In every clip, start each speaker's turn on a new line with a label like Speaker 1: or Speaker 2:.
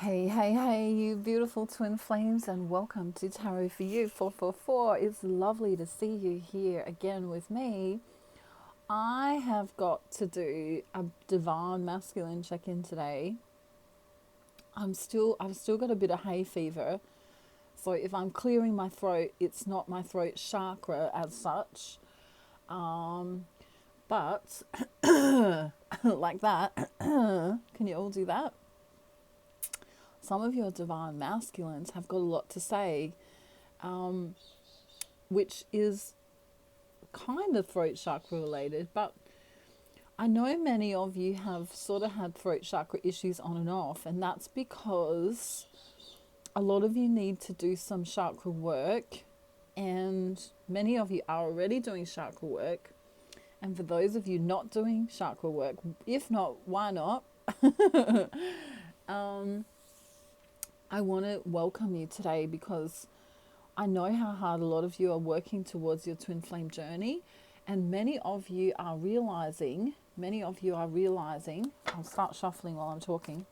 Speaker 1: Hey, hey, hey, you beautiful twin flames, and welcome to Tarot for You 444. It's lovely to see you here again with me. I have got to do a divine masculine check-in today. I've still got a bit of hay fever, so if I'm clearing my throat, it's not my throat chakra as such. But like that, can you all do that? Some of your divine masculines have got a lot to say, which is kind of throat chakra related, but I know many of you have sort of had throat chakra issues on and off, and that's because a lot of you need to do some chakra work, and many of you are already doing chakra work. And for those of you not doing chakra work, if not, why not? I want to welcome you today because I know how hard a lot of you are working towards your twin flame journey, and many of you are realizing, I'll start shuffling while I'm talking.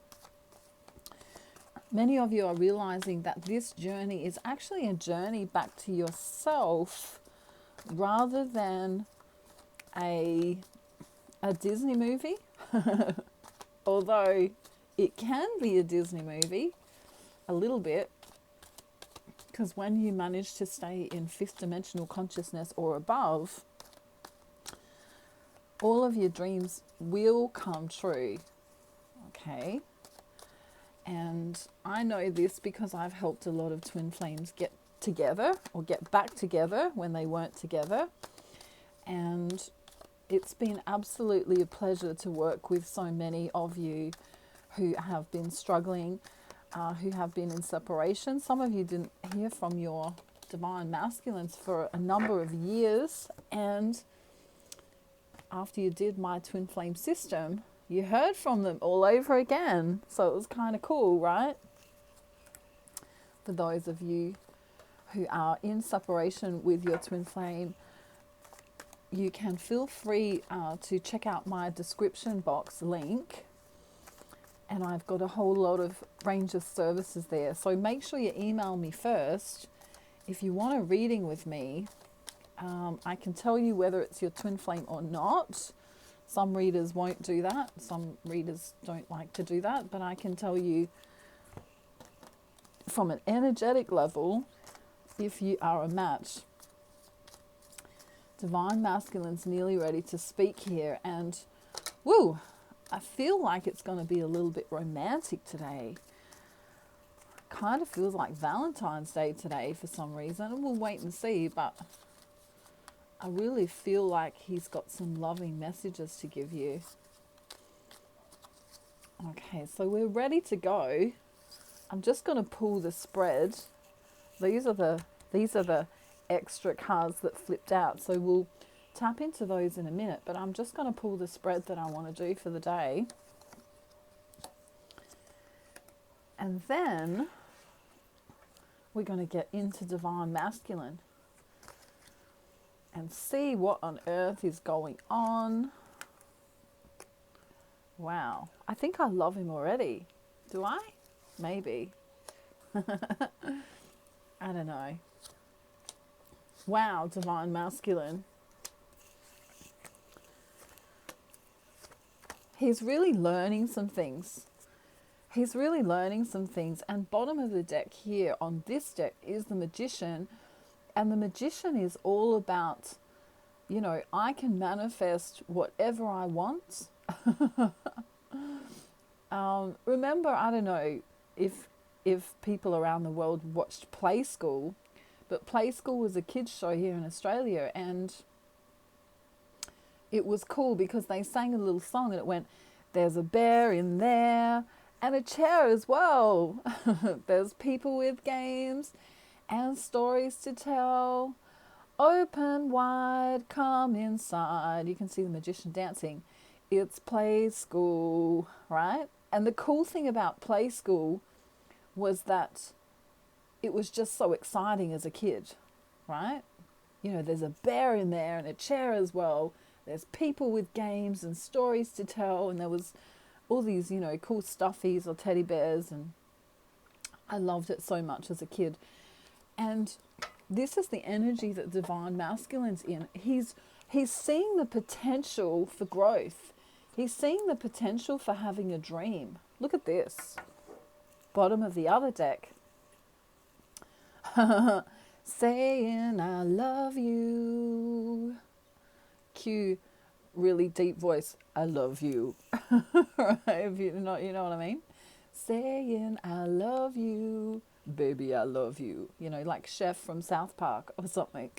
Speaker 1: Many of you are realizing that this journey is actually a journey back to yourself rather than a Disney movie. Although it can be a Disney movie, a little bit, because when you manage to stay in fifth dimensional consciousness or above, all of your dreams will come true. Okay? And I know this because I've helped a lot of twin flames get together or get back together when they weren't together. And it's been absolutely a pleasure to work with so many of you who have been struggling, who have been in separation. Some of you didn't hear from your divine masculines for a number of years, and after you did my twin flame system, you heard from them all over again. So it was kind of cool, right? For those of you who are in separation with your twin flame, you can feel free to check out my description box link, and I've got a whole lot of range of services there. So make sure you email me first if you want a reading with me. I can tell you whether it's your twin flame or not. Some readers won't do that. Some readers don't like to do that. But I can tell you from an energetic level if you are a match. Divine masculine's nearly ready to speak here. And woo, I feel like it's going to be a little bit romantic today. Kind of feels like Valentine's Day today for some reason. We'll wait and see, but I really feel like he's got some loving messages to give you. Okay, so we're ready to go. I'm just going to pull the spread. These are the extra cards that flipped out, so we'll tap into those in a minute, but I'm just going to pull the spread that I want to do for the day. And then we're going to get into divine masculine and see what on earth is going on. Wow. I think I love him already. Do I? Maybe. I don't know. Wow, divine masculine. He's really learning some things. And bottom of the deck here on this deck is the Magician. And the Magician is all about, I can manifest whatever I want. Remember, I don't know if people around the world watched Play School, but Play School was a kids show here in Australia, and it was cool because they sang a little song and it went, "There's a bear in there and a chair as well. There's people with games and stories to tell. Open wide, come inside." You can see the Magician dancing. It's Play School, right? And the cool thing about Play School was that it was just so exciting as a kid, right? There's a bear in there and a chair as well. There's people with games and stories to tell, and there was all these, cool stuffies or teddy bears, and I loved it so much as a kid. And this is the energy that divine masculine's in. He's seeing the potential for growth. He's seeing the potential for having a dream. Look at this. Bottom of the other deck. Saying I love you. Cue really deep voice. I love you. Right? If you know what I mean. Saying I love you. Baby, I love you. You know, like Chef from South Park or something.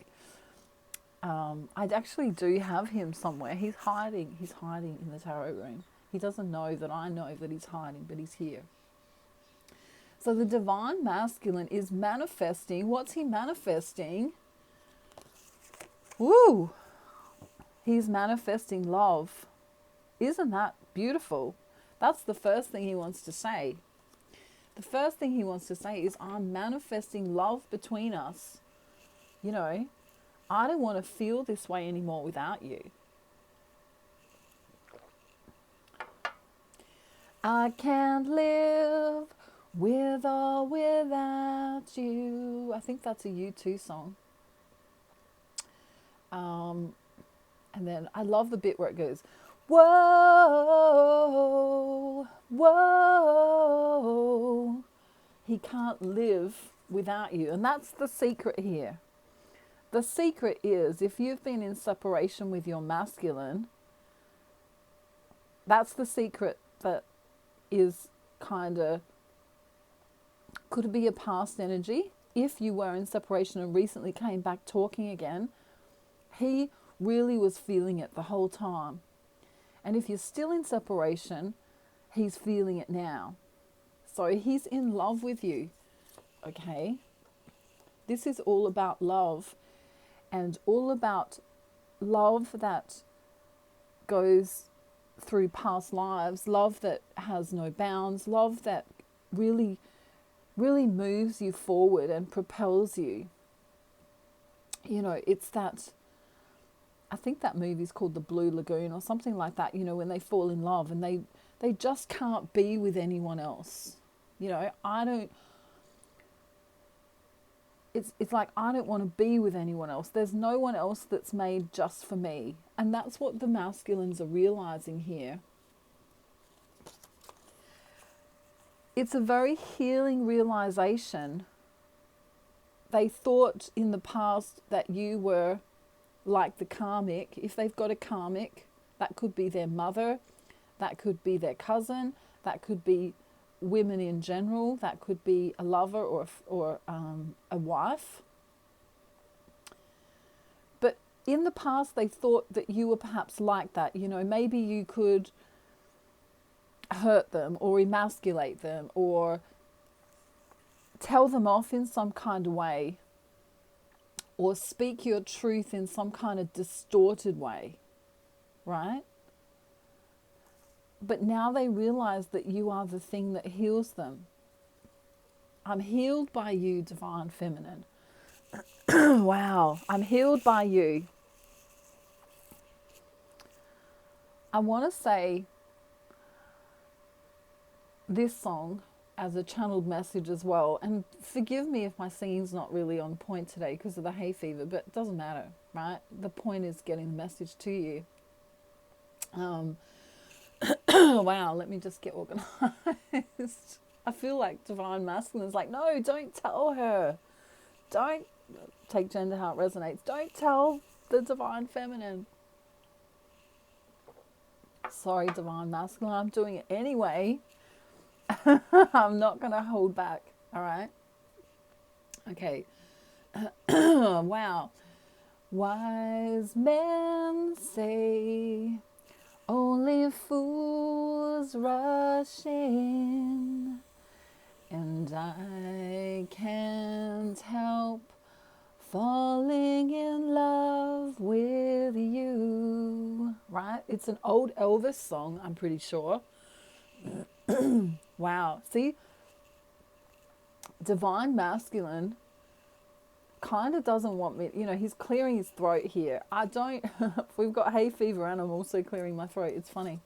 Speaker 1: I actually do have him somewhere. He's hiding in the tarot room. He doesn't know that I know that he's hiding, but he's here. So the divine masculine is manifesting. What's he manifesting? Woo! He's manifesting love. Isn't that beautiful? That's the first thing he wants to say. The first thing he wants to say is, I'm manifesting love between us. You know, I don't want to feel this way anymore without you. I can't live with or without you. I think that's a U2 song. And then I love the bit where it goes, whoa, whoa. He can't live without you. And that's the secret here. The secret is, if you've been in separation with your masculine, that's the secret that is kind of, could be a past energy. If you were in separation and recently came back talking again, he really was feeling it the whole time. And if you're still in separation, he's feeling it now. So he's in love with you, okay? This is all about love, and all about love that goes through past lives, love that has no bounds, love that really, really moves you forward and propels you. You know, it's that, I think that movie's called The Blue Lagoon or something like that, you know, when they fall in love and they just can't be with anyone else. You know, it's like, I don't want to be with anyone else. There's no one else that's made just for me. And that's what the masculines are realizing here. It's a very healing realization. They thought in the past that you were like the karmic. If they've got a karmic, that could be their mother, that could be their cousin, that could be women in general, that could be a lover or a wife. But in the past, they thought that you were perhaps like that. You know, maybe you could hurt them or emasculate them or tell them off in some kind of way, or speak your truth in some kind of distorted way, right? But now they realize that you are the thing that heals them. I'm healed by you, divine feminine. Wow, I'm healed by you. I want to say this song as a channeled message as well. And forgive me if my singing's not really on point today because of the hay fever, but it doesn't matter, right? The point is getting the message to you. Wow, let me just get organized. I feel like divine masculine is like, no, don't tell her. Don't take gender how it resonates. Don't tell the divine feminine. Sorry, divine masculine, I'm doing it anyway. I'm not going to hold back, all right? Okay. Wow. Wise men say only fools rush in, and I can't help falling in love with you, right? It's an old Elvis song, I'm pretty sure. Wow. See, divine masculine kind of doesn't want me, you know, he's clearing his throat here. I don't, we've got hay fever and I'm also clearing my throat. It's funny.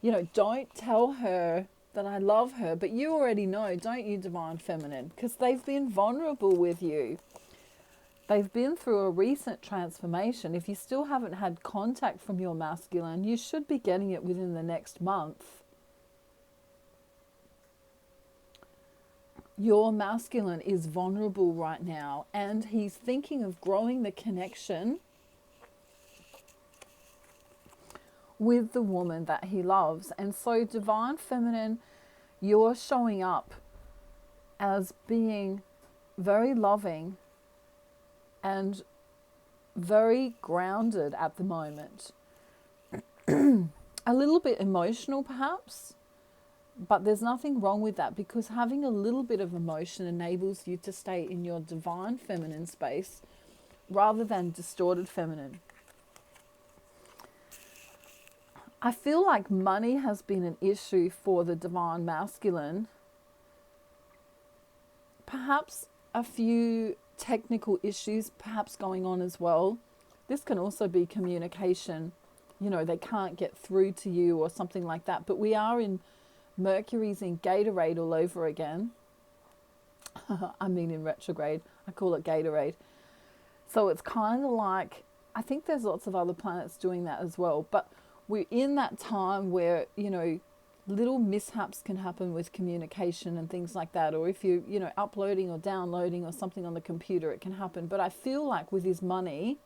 Speaker 1: You know, don't tell her that I love her. But you already know, don't you, Divine Feminine? Because they've been vulnerable with you. They've been through a recent transformation. If you still haven't had contact from your masculine, you should be getting it within the next month. Your masculine is vulnerable right now, and he's thinking of growing the connection with the woman that he loves. And so, Divine Feminine, you're showing up as being very loving and very grounded at the moment. A little bit emotional perhaps, but there's nothing wrong with that, because having a little bit of emotion enables you to stay in your Divine Feminine space rather than distorted feminine. I feel like money has been an issue for the Divine Masculine. Perhaps a few technical issues perhaps going on as well. This can also be communication. You know, they can't get through to you or something like that. But we are in Mercury's in Gatorade all over again. I mean in retrograde. I call it Gatorade. So it's kind of like, I think there's lots of other planets doing that as well. But we're in that time where, you know, little mishaps can happen with communication and things like that. Or if you, you know, uploading or downloading or something on the computer, it can happen. But I feel like with his money,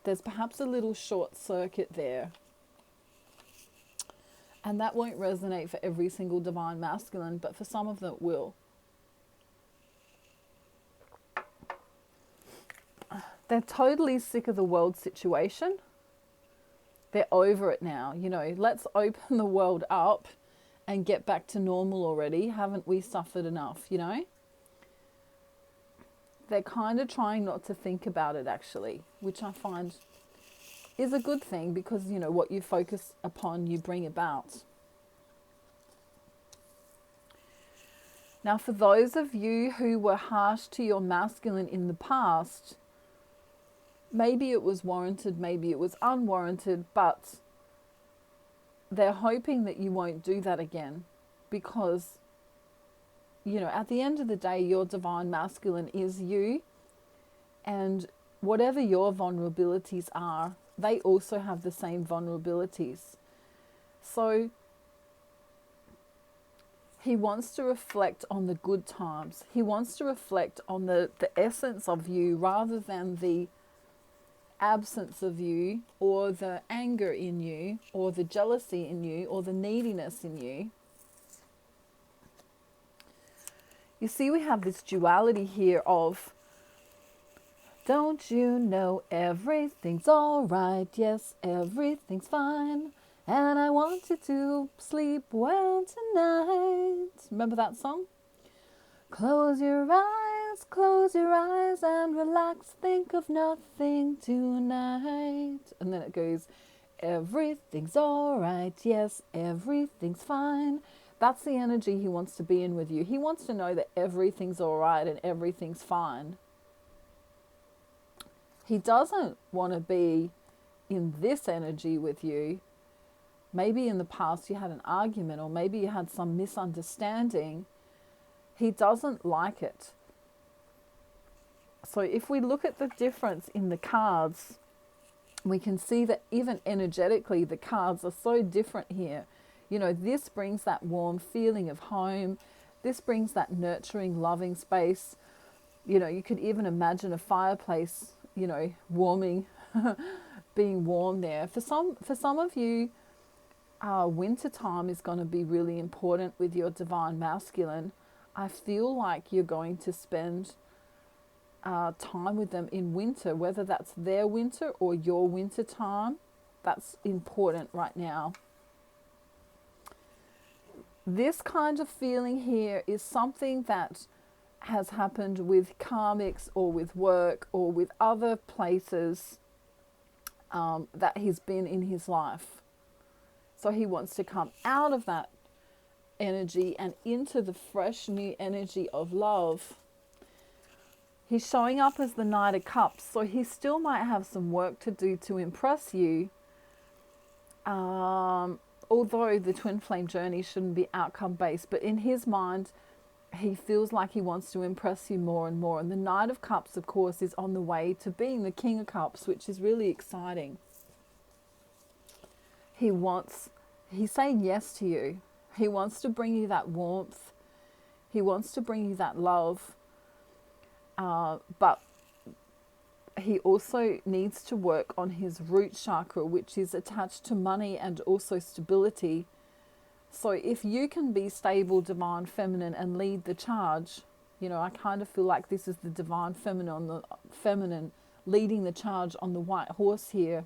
Speaker 1: there's perhaps a little short circuit there. And that won't resonate for every single Divine Masculine, but for some of them it will. They're totally sick of the world situation. They're over it now. You know, let's open the world up and get back to normal already. Haven't we suffered enough, you know? They're kind of trying not to think about it actually, which I find is a good thing, because, you know, what you focus upon, you bring about. Now, for those of you who were harsh to your masculine in the past, maybe it was warranted, maybe it was unwarranted, but they're hoping that you won't do that again, because, you know, at the end of the day, your Divine Masculine is you, and whatever your vulnerabilities are, they also have the same vulnerabilities. So he wants to reflect on the good times. He wants to reflect on the essence of you rather than the absence of you, or the anger in you, or the jealousy in you, or the neediness in you. You see, we have this duality here of, don't you know everything's all right? Yes, everything's fine. And I want you to sleep well tonight. Remember that song? Close your eyes and relax. Think of nothing tonight. And then it goes, everything's all right. Yes, everything's fine. That's the energy he wants to be in with you. He wants to know that everything's all right and everything's fine. He doesn't want to be in this energy with you. Maybe in the past you had an argument, or maybe you had some misunderstanding. He doesn't like it. So if we look at the difference in the cards, we can see that even energetically the cards are so different here. You know, this brings that warm feeling of home. This brings that nurturing, loving space. You know, you could even imagine a fireplace, you know, warming, being warm there. For some of you, winter time is going to be really important with your Divine Masculine. I feel like you're going to spend time with them in winter, whether that's their winter or your winter time. That's important right now. This kind of feeling here is something that has happened with karmics, or with work, or with other places that he's been in his life. So he wants to come out of that energy and into the fresh new energy of love. He's showing up as the Knight of Cups, so he still might have some work to do to impress you. although the twin flame journey shouldn't be outcome based, but in his mind, he feels like he wants to impress you more and more. And the Knight of Cups, of course, is on the way to being the King of Cups, which is really exciting. He's saying yes to you. He wants to bring you that warmth. He wants to bring you that love. But he also needs to work on his root chakra, which is attached to money and also stability. So if you can be stable, divine, feminine, and lead the charge, I kind of feel like this is the divine feminine leading the charge on the white horse here,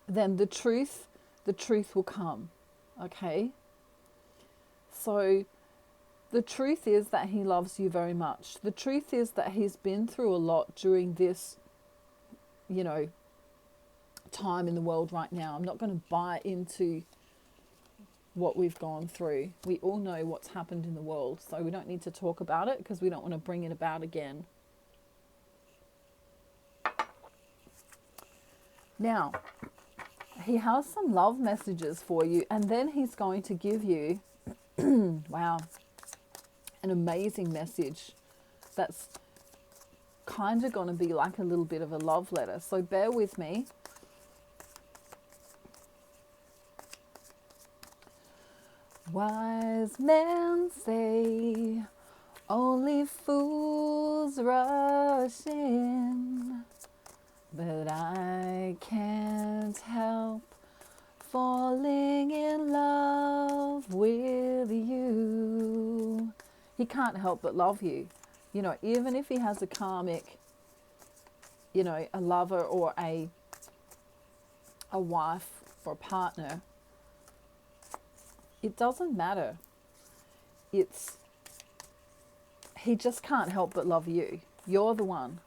Speaker 1: then the truth will come, okay? So the truth is that he loves you very much. The truth is that he's been through a lot during this, time in the world right now. I'm not going to buy into what we've gone through. We all know what's happened in the world, so we don't need to talk about it because we don't want to bring it about again. Now, he has some love messages for you, and then he's going to give you, wow, an amazing message that's kind of going to be like a little bit of a love letter. So bear with me. Wise men say only fools rush in, but I can't help falling in love with you. He can't help but love you. Even if he has a karmic, a lover or a wife or a partner, it doesn't matter. He just can't help but love you. You're the one.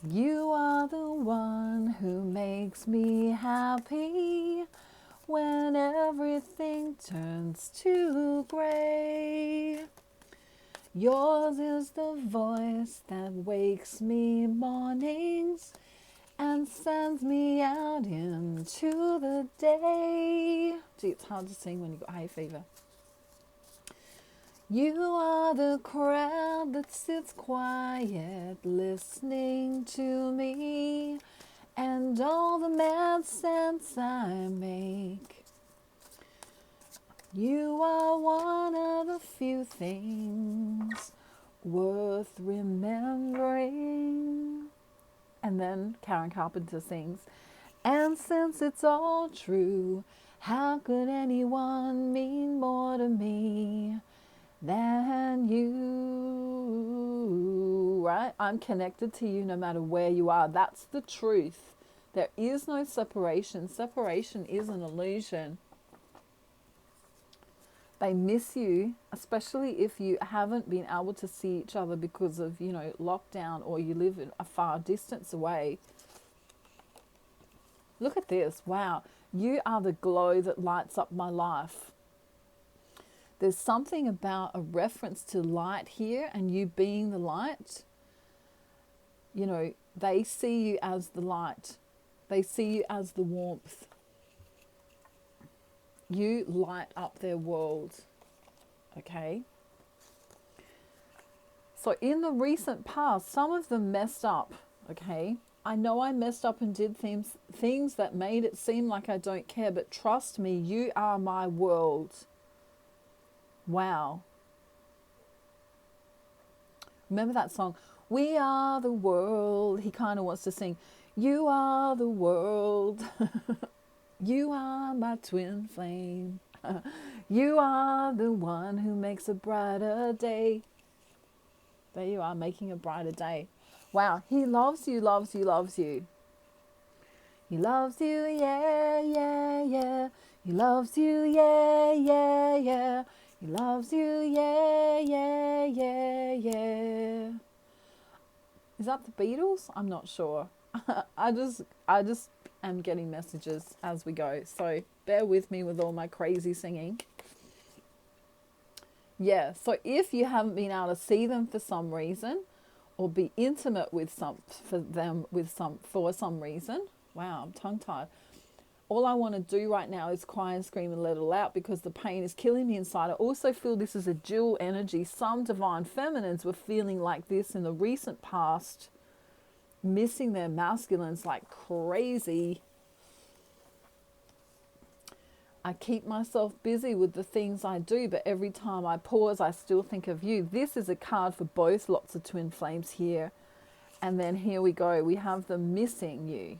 Speaker 1: You are the one who makes me happy when everything turns to gray. Yours is the voice that wakes me mornings and sends me out into the day. Gee, it's hard to sing when you've got hay fever. You are the crowd that sits quiet listening to me and all the mad sense I make. You are one of the few things worth remembering. And then Karen Carpenter sings, and since it's all true, how could anyone mean more to me than you? Right? I'm connected to you no matter where you are. That's the truth. There is no separation. Separation is an illusion. They miss you, especially if you haven't been able to see each other because of, lockdown, or you live a far distance away. Look at this. Wow. You are the glow that lights up my life. There's something about a reference to light here and you being the light. They see you as the light. They see you as the warmth. You light up their world, okay? So in the recent past, some of them messed up, okay? I know I messed up and did things that made it seem like I don't care, but trust me, you are my world. Wow. Remember that song, We Are the World? He kind of wants to sing, you are the world. You are my twin flame. You are the one who makes a brighter day. There you are, making a brighter day. Wow, he loves you, loves you, loves you. He loves you, yeah, yeah, yeah. He loves you, yeah, yeah, yeah. He loves you, yeah, yeah, yeah, yeah. Is that the Beatles? I'm not sure. I just am getting messages as we go. So bear with me with all my crazy singing. Yeah, so if you haven't been able to see them for some reason, or be intimate with for some reason. Wow, I'm tongue tied. All I want to do right now is cry and scream and let it all out because the pain is killing me inside. I also feel this is a dual energy. Some divine feminines were feeling like this in the recent past, missing their masculines like crazy. I keep myself busy with the things I do, but every time I pause, I still think of you. This is a card for both lots of twin flames here. And then here we go. We have the missing you.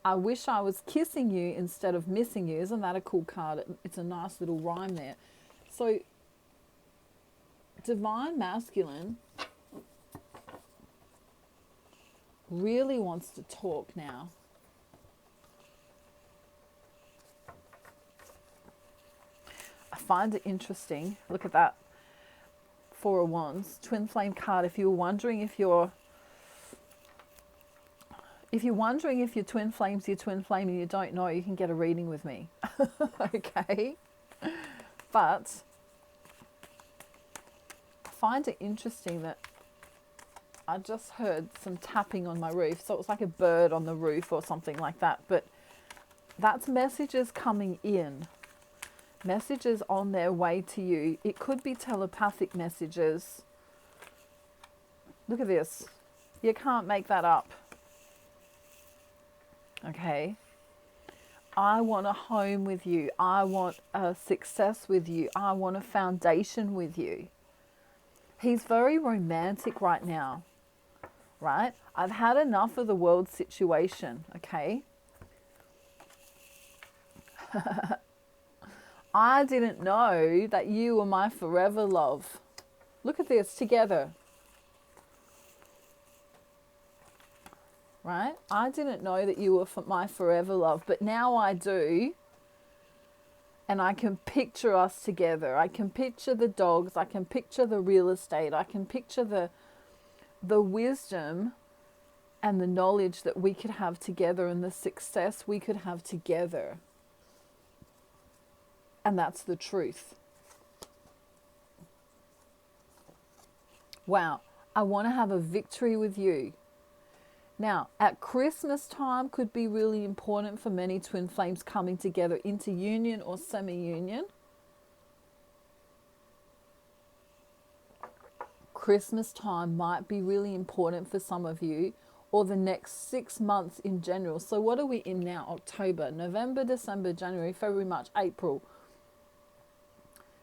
Speaker 1: I wish I was kissing you instead of missing you. Isn't that a cool card? It's a nice little rhyme there. So, divine masculine really wants to talk now. I find it interesting. Look at that. Four of Wands, twin flame card. If you're wondering if you're twin flames, your twin flame, and you don't know, you can get a reading with me. Okay? But I find it interesting that I just heard some tapping on my roof. So it was like a bird on the roof or something like that. But that's messages coming in. Messages on their way to you. It could be telepathic messages. Look at this. You can't make that up. Okay? I want a home with you. I want a success with you. I want a foundation with you. He's very romantic right now. Right? I've had enough of the world situation. Okay? I didn't know that you were my forever love. Look at this together. Right? I didn't know that you were my forever love, but now I do. And I can picture us together. I can picture the dogs. I can picture the real estate. I can picture the wisdom and the knowledge that we could have together and the success we could have together. And that's the truth. Wow, I want to have a victory with you. Now, at Christmas time could be really important for many twin flames coming together into union or semi-union. Christmas time might be really important for some of you, or the next 6 months in general. So what are we in now? October, November, December, January, February, March, April.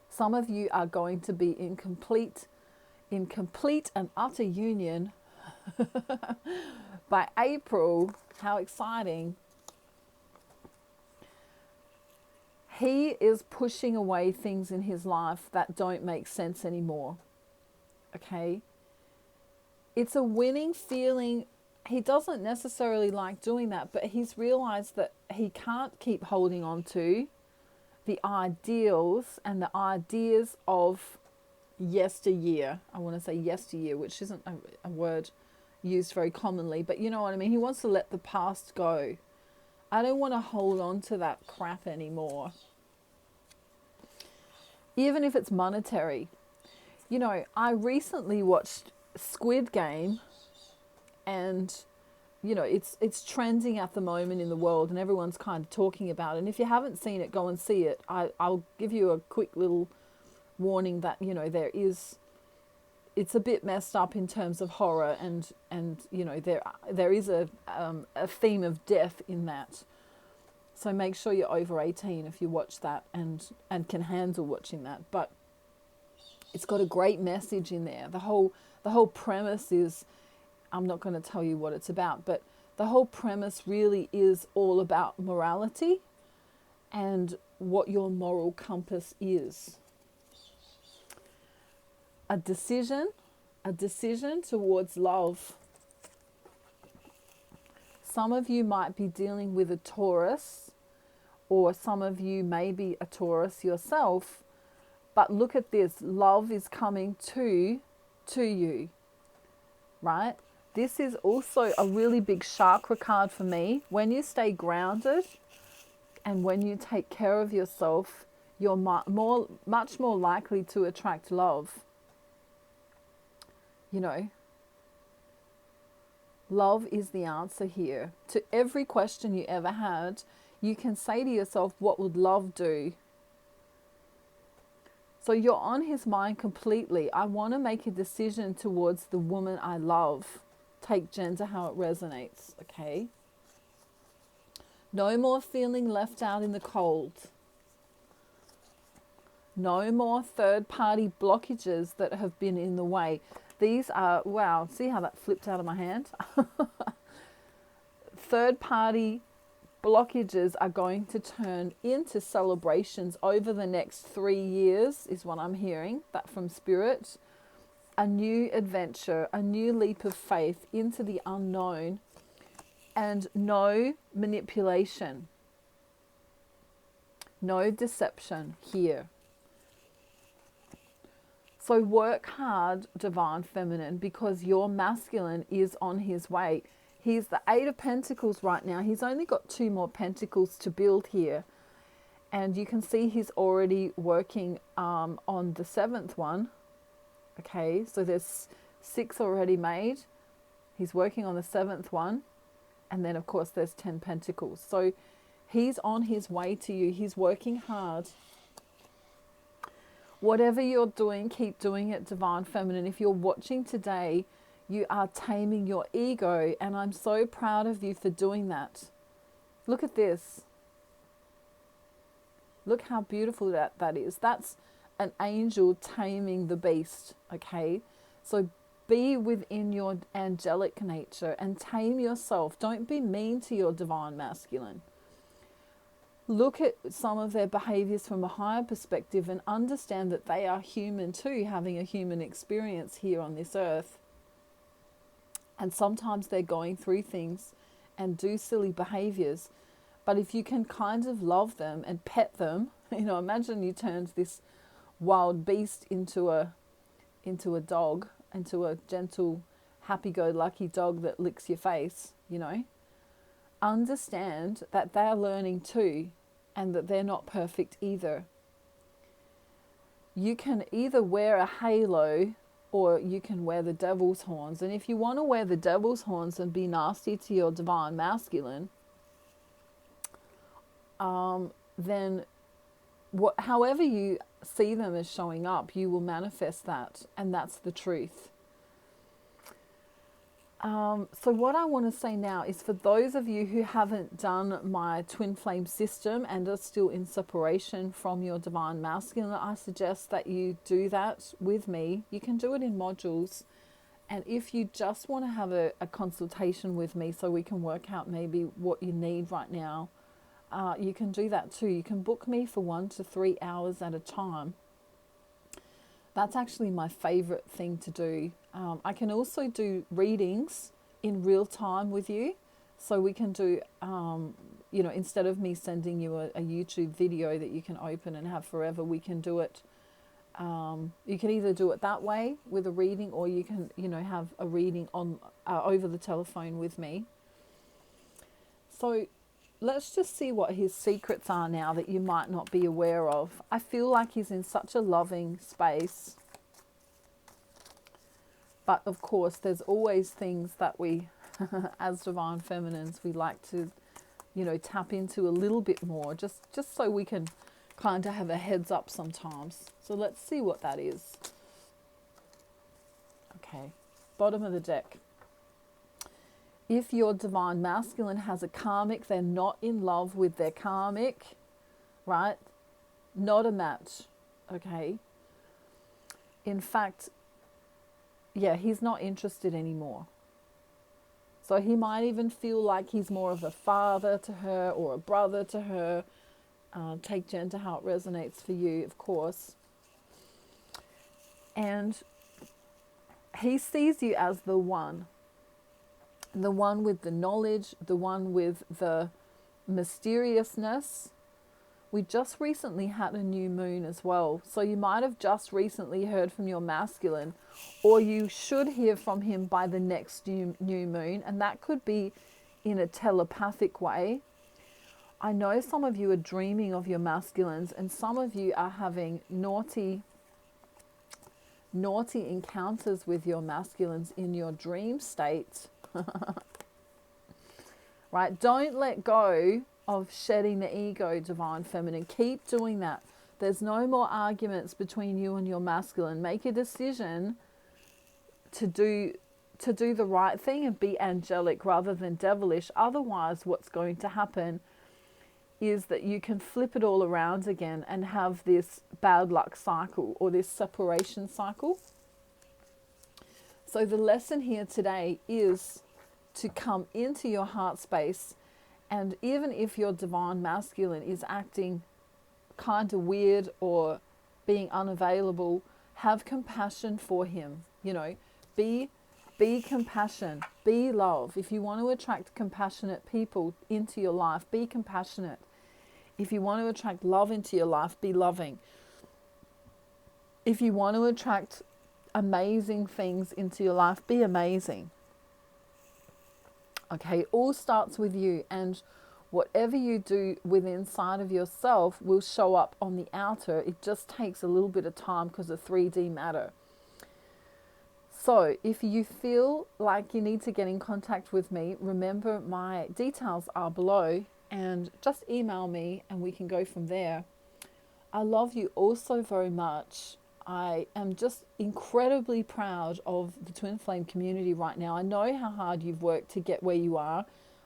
Speaker 1: Some of you are going to be in complete and utter union by April. How exciting. He is pushing away things in his life that don't make sense anymore. Okay? It's a winning feeling. He doesn't necessarily like doing that, but he's realized that he can't keep holding on to the ideals and the ideas of yesteryear. I want to say yesteryear, which isn't a word used very commonly, but you know what I mean. He wants to let the past go. I don't want to hold on to that crap anymore. Even if it's monetary. You know, I recently watched Squid Game, and you know, it's trending at the moment in the world, and everyone's kind of talking about it. And if you haven't seen it, go and see it. I'll give you a quick little warning that, you know, it's a bit messed up in terms of horror, and you know, there is a theme of death in that. So make sure you're over 18 if you watch that and can handle watching that. But it's got a great message in there. The whole premise is, I'm not going to tell you what it's about, but the whole premise really is all about morality and what your moral compass is. A decision towards love. Some of you might be dealing with a Taurus, or some of you may be a Taurus yourself, but look at this. Love is coming to you, right? This is also a really big chakra card for me. When you stay grounded and when you take care of yourself, you're much more likely to attract love. You know, Love is the answer here. To every question you ever had, you can say to yourself, what would love do? So you're on his mind completely. I want to make a decision towards the woman I love. Take gender how it resonates, okay? No more feeling left out in the cold. No more third-party blockages that have been in the way. These are, wow, see how that flipped out of my hand? Third-party blockages are going to turn into celebrations over the next 3 years, is what I'm hearing, that from Spirit. A new adventure, a new leap of faith into the unknown, and no manipulation, no deception here. So work hard, Divine Feminine, because your masculine is on his way. He's the 8 of Pentacles right now. He's only got 2 more Pentacles to build here. And you can see he's already working on the 7th one. Okay, so there's 6 already made. He's working on the 7th one. And then, of course, there's 10 Pentacles. So he's on his way to you. He's working hard. Whatever you're doing, keep doing it, Divine Feminine. If you're watching today, you are taming your ego, and I'm so proud of you for doing that. Look at this. Look how beautiful that is. That's an angel taming the beast, okay? So be within your angelic nature and tame yourself. Don't be mean to your divine masculine. Look at some of their behaviors from a higher perspective and understand that they are human too, having a human experience here on this earth. And sometimes they're going through things and do silly behaviors. But if you can kind of love them and pet them, imagine you turned this wild beast into a dog, into a gentle, happy-go-lucky dog that licks your face, Understand that they're learning too, and that they're not perfect either. You can either wear a halo or you can wear the devil's horns. And if you want to wear the devil's horns and be nasty to your divine masculine, then however you see them as showing up, you will manifest that, and that's the truth. So what I want to say now is, for those of you who haven't done my twin flame system and are still in separation from your divine masculine, I suggest that you do that with me. You can do it in modules. And if you just want to have a consultation with me so we can work out maybe what you need right now, you can do that too. You can book me for 1 to 3 hours at a time. That's actually my favorite thing to do. I can also do readings in real time with you. So we can do, instead of me sending you a YouTube video that you can open and have forever, we can do it. You can either do it that way with a reading, or you can, have a reading on over the telephone with me. So let's just see what his secrets are now that you might not be aware of. I feel like he's in such a loving space. But of course, there's always things that we, as divine feminines, we like to, tap into a little bit more, just so we can kind of have a heads up sometimes. So let's see what that is. Okay, bottom of the deck. If your divine masculine has a karmic, they're not in love with their karmic, right? Not a match, okay? In fact, he's not interested anymore. So he might even feel like he's more of a father to her or a brother to her. Take gender how it resonates for you, of course. And he sees you as the one with the knowledge, the one with the mysteriousness. We just recently had a new moon as well. So you might have just recently heard from your masculine, or you should hear from him by the next new moon. And that could be in a telepathic way. I know some of you are dreaming of your masculines, and some of you are having naughty encounters with your masculines in your dream state. Right? Don't let go of shedding the ego, divine feminine. Keep doing that. There's no more arguments between you and your masculine. Make a decision to do the right thing and be angelic rather than devilish. Otherwise, what's going to happen is that you can flip it all around again and have this bad luck cycle or this separation cycle. So the lesson here today is to come into your heart space, and even if your divine masculine is acting kind of weird or being unavailable, have compassion for him. You know, be compassion, be love. If you want to attract compassionate people into your life, be compassionate. If you want to attract love into your life, be loving. If you want to attract amazing things into your life, be amazing. Okay, all starts with you, and whatever you do within inside of yourself will show up on the outer. It just takes a little bit of time because of 3D matter. So if you feel like you need to get in contact with me, remember my details are below, and just email me and we can go from there. I love you all so very much. I am just incredibly proud of the Twin Flame community right now. I know how hard you've worked to get where you are.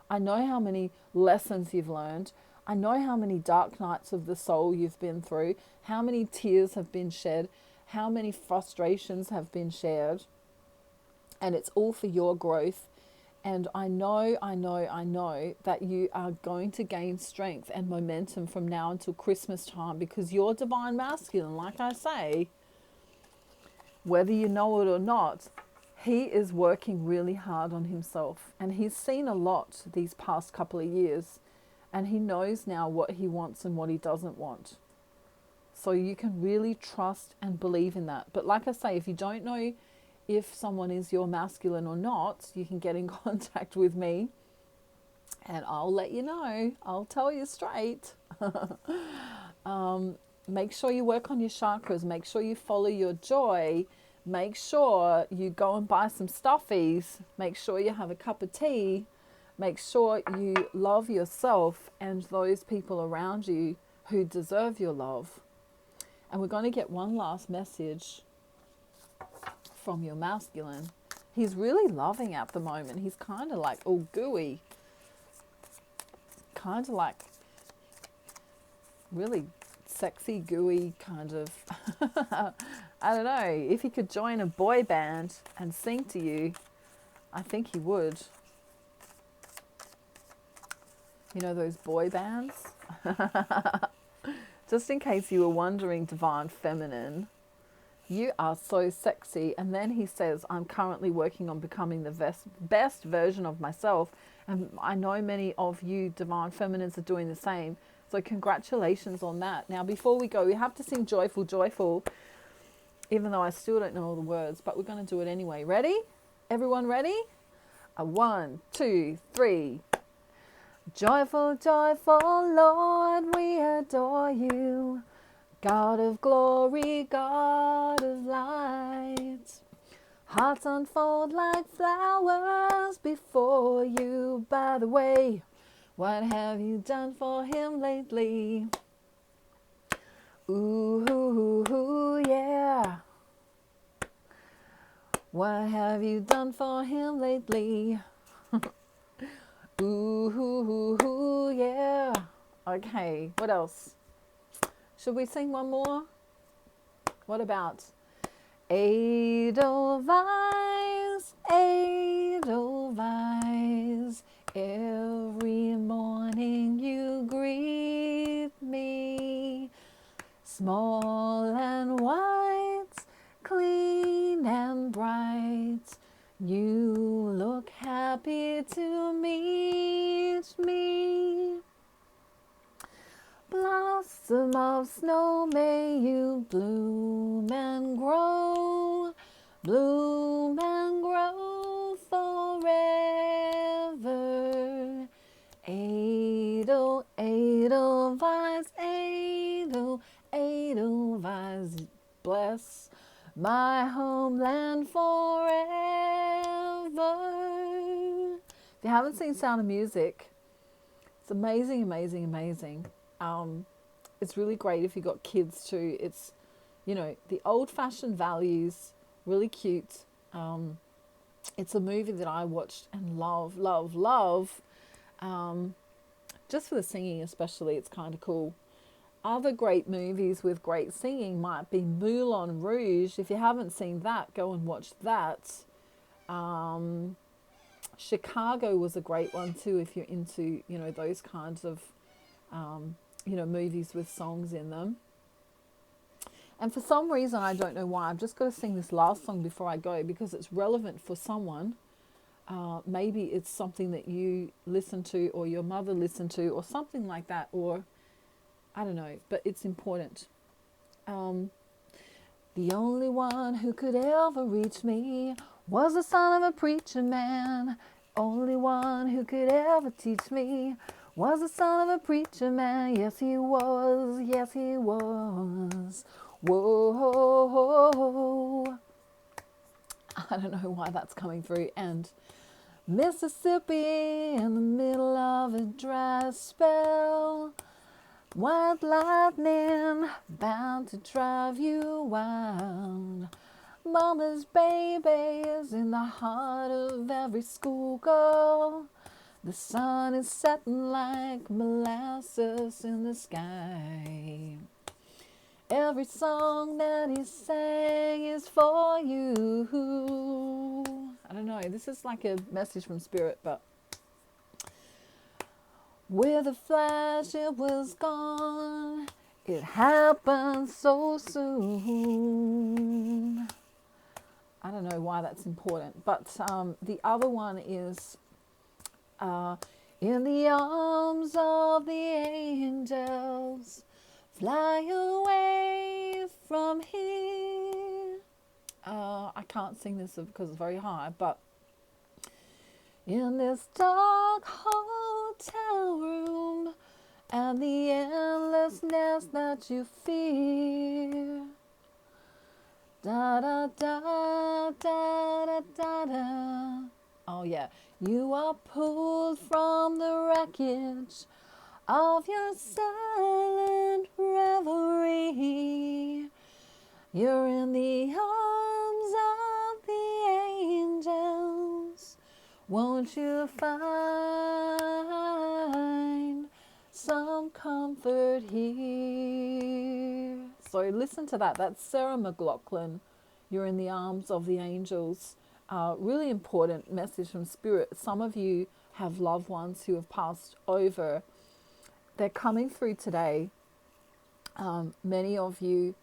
Speaker 1: I know how many lessons you've learned. I know how many dark nights of the soul you've been through, how many tears have been shed, how many frustrations have been shared. And it's all for your growth. And I know that you are going to gain strength and momentum from now until Christmas time, because your divine masculine, like I say, whether you know it or not, he is working really hard on himself. And he's seen a lot these past couple of years. And he knows now what he wants and what he doesn't want. So you can really trust and believe in that. But like I say, if you don't know if someone is your masculine or not, you can get in contact with me and I'll let you know. I'll tell you straight. Make sure you work on your chakras. Make sure you follow your joy. Make sure you go and buy some stuffies. Make sure you have a cup of tea. Make sure you love yourself and those people around you who deserve your love. And we're going to get one last message from your masculine. He's really loving at the moment. He's kind of like all gooey. Kind of like really sexy, gooey kind of. I don't know. If he could join a boy band and sing to you, I think he would. You know those boy bands? Just in case you were wondering, divine feminine, you are so sexy. And then he says, I'm currently working on becoming the best version of myself. And I know many of you divine feminines are doing the same. So congratulations on that. Now, before we go, we have to sing Joyful, Joyful, even though I still don't know all the words, but we're going to do it anyway. Ready? Everyone ready? 1, 2, 3. Joyful, joyful, Lord, we adore you. God of glory, God of light. Hearts unfold like flowers before you. By the way, what have you done for him lately? Ooh, yeah. What have you done for him lately? Ooh, yeah. Okay, what else? Should we sing one more? What about Edelweiss, Edelweiss, every morning you greet me, small and white, clean and bright, you look happy to meet me. Blossom of snow, may you bloom and grow forever. Edelweiss, Edelweiss, bless my homeland forever. you haven't seen Sound of Music, it's amazing, amazing, amazing. It's really great if you've got kids too. It's, you know, the old-fashioned values, really cute. It's a movie that I watched and love, love, love. Just for the singing especially, it's kind of cool. Other great movies with great singing might be Moulin Rouge. If you haven't seen that, go and watch that. Chicago was a great one too if you're into, you know, those kinds of, you know, movies with songs in them. And for some reason, I don't know why, I've just got to sing this last song before I go because it's relevant for someone. Maybe it's something that you listen to or your mother listened to or something like that, or I don't know, but it's important. The only one who could ever reach me was the son of a preacher man. Only one who could ever teach me was the son of a preacher man. Yes, he was. Yes, he was. Whoa. I don't know why that's coming through. And Mississippi in the middle of a dry spell. White lightning bound to drive you wild. Mama's baby is in the heart of every schoolgirl. The sun is setting like molasses in the sky. Every song that he sang is for you. I don't know, this is like a message from Spirit, but with a flash it was gone. It happened so soon. I don't know why that's important, but the other one is in the arms of the angels, fly away from here. I can't sing this because it's very high, but in this dark hotel room and the endlessness that you fear. Da da da da da da da. Oh yeah, you are pulled from the wreckage of your silent reverie. You're in the arms of the angels. Won't you find some comfort here? So listen to that. That's Sarah McLachlan. You're in the arms of the angels. Really important message from Spirit. Some of you have loved ones who have passed over. They're coming through today. Many of you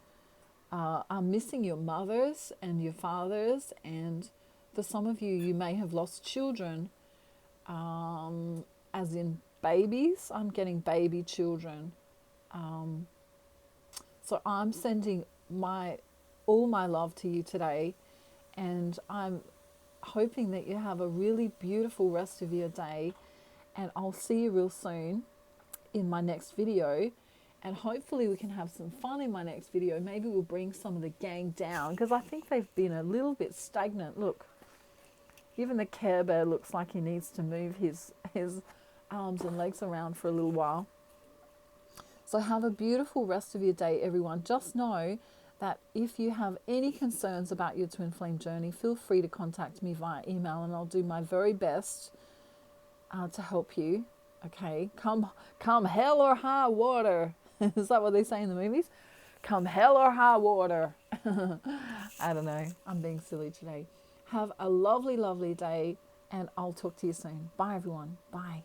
Speaker 1: are missing your mothers and your fathers, and for some of you, you may have lost children, as in babies. I'm getting baby children. So I'm sending all my love to you today, and I'm hoping that you have a really beautiful rest of your day, and I'll see you real soon in my next video, and hopefully we can have some fun in my next video. Maybe we'll bring some of the gang down because I think they've been a little bit stagnant. Look, even the Care Bear looks like he needs to move his arms and legs around for a little while. So have a beautiful rest of your day, everyone. Just know that if you have any concerns about your twin flame journey, feel free to contact me via email, and I'll do my very best to help you. Okay, come hell or high water. Is that what they say in the movies? Come hell or high water. I don't know. I'm being silly today. Have a lovely, lovely day, and I'll talk to you soon. Bye, everyone. Bye.